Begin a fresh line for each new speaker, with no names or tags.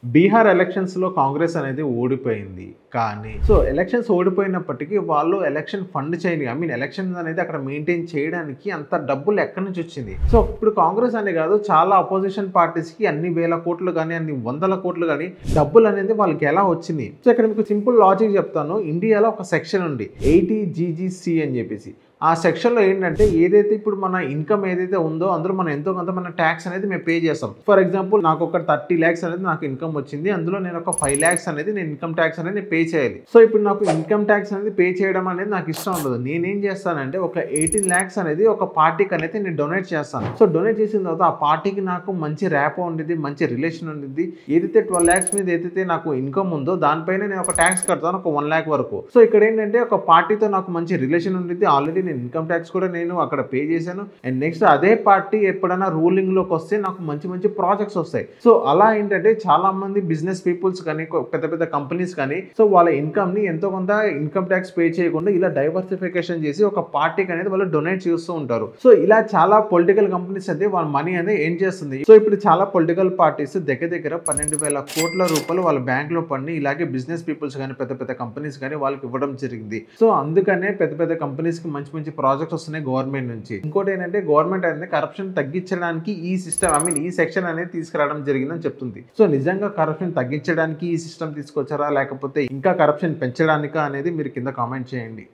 బీహార్ ఎలక్షన్స్‌లో కాంగ్రెస్ అనేది ఓడిపోయింది. కానీ ఎలక్షన్స్ ఓడిపోయినప్పటికీ వాళ్ళు ఎలక్షన్ ఫండ్ చేయని ఎలక్షన్స్ అనేది అక్కడ మెయింటైన్ చేయడానికి అంత డబ్బులు ఎక్కడి నుంచి వచ్చింది? ఇప్పుడు కాంగ్రెస్ అనే కాదు చాలా అపోజిషన్ పార్టీస్‌కి అన్ని వేల కోట్లు గాని, అన్ని వందల కోట్లు గాని డబ్బులనేది వాళ్ళకి ఎలా వచ్చింది? ఇక్కడ మీకు సింపుల్ లాజిక్ చెప్తాను. ఇండియాలో ఒక సెక్షన్ ఉంది 80GGC అని చెప్పేసి. ఆ సెక్షన్‌లో ఏంటంటే ఏదైతే ఇప్పుడు మన ఇన్‌కమ్ ఏదైతే ఉందో అందులో మనం ఎంతో కొంత మన టాక్స్ అనేది మేము పే చేస్తాం. ఫర్ ఎగ్జాంపుల్ నాకు ఒక 30 లాక్స్ అనేది నాకు ఇన్‌కమ్ వచ్చింది. అందులో నేను ఒక 5 లాక్స్ అనేది నేను ఇన్‌కమ్ టాక్స్ అనేది పే చేయాలి. ఇప్పుడు నాకు ఇన్‌కమ్ టాక్స్ అనేది పే చేయడం అనేది నాకు ఇష్టం ఉండదు. నేనేం చేస్తానంటే ఒక 18 లాక్స్ అనేది ఒక పార్టీకి అనేది నేను డొనేట్ చేస్తాను. డొనేట్ చేసిన తర్వాత ఆ పార్టీకి నాకు మంచి ర్యాపో ఉండిద్ది, మంచి రిలేషన్ ఉండిద్ది. ఏదైతే 12 లాక్స్ మీద ఏదైతే నాకు ఇన్‌కమ్ ఉందో దానిపైన నేను ఒక టాక్స్ కడతాను ఒక 1 లాక్ వరకు. ఇక్కడ ఏంటంటే ఒక పార్టీతో నాకు మంచి రిలేషన్ ఉండిద్ది. ఆల్రెడీ ఇన్‌కమ్ ట్యాక్స్ కూడా నేను అక్కడ పే చేశాను. అండ్ నెక్స్ట్ అదే పార్టీ ఎప్పుడైనా రూలింగ్ లోకి వస్తే నాకు మంచి మంచి ప్రాజెక్ట్స్ వస్తాయి. అలా ఏంటంటే చాలా మంది బిజినెస్ పీపుల్స్ కానీ పెద్ద పెద్ద కంపెనీస్ కానీ వాళ్ళ ఇన్కమ్ ని ఎంతో కొంత ఇన్కమ్ ట్యాక్స్ పే చేయకుండా ఇలా డైవర్సిఫికేషన్ చేసి ఒక పార్టీకి అనేది వాళ్ళు డొనేట్ చేస్తూ ఉంటారు. ఇలా చాలా పొలిటికల్ కంపెనీస్ అయితే వాళ్ళ మనీ అనేది ఏం చేస్తుంది. ఇప్పుడు చాలా పొలిటికల్ పార్టీస్ దగ్గర దగ్గర 12,000 కోట్ల రూపాయలు వాళ్ళ బ్యాంక్ లో పడి ఇలాగే బిజినెస్ పీపుల్స్ కానీ పెద్ద పెద్ద కంపెనీస్ కానీ వాళ్ళకి ఇవ్వడం జరిగింది. అందుకనే పెద్ద పెద్ద కంపెనీస్ కి మంచి మంచి ప్రాజెక్ట్స్ వస్తున్నాయి గవర్నమెంట్ నుంచి. ఇంకోటి ఏంటంటే గవర్నమెంట్ అనేది కరప్షన్ తగ్గించడానికి ఈ సిస్టమ్ ఈ సెక్షన్ అనేది తీసుకురావడం జరిగిందని చెప్తుంది. నిజంగా కరప్షన్ తగ్గించడానికి ఈ సిస్టమ్ తీసుకొచ్చారా లేకపోతే ఇంకా కరప్షన్ పెంచడానికా అనేది మీరు కింద కామెంట్ చేయండి.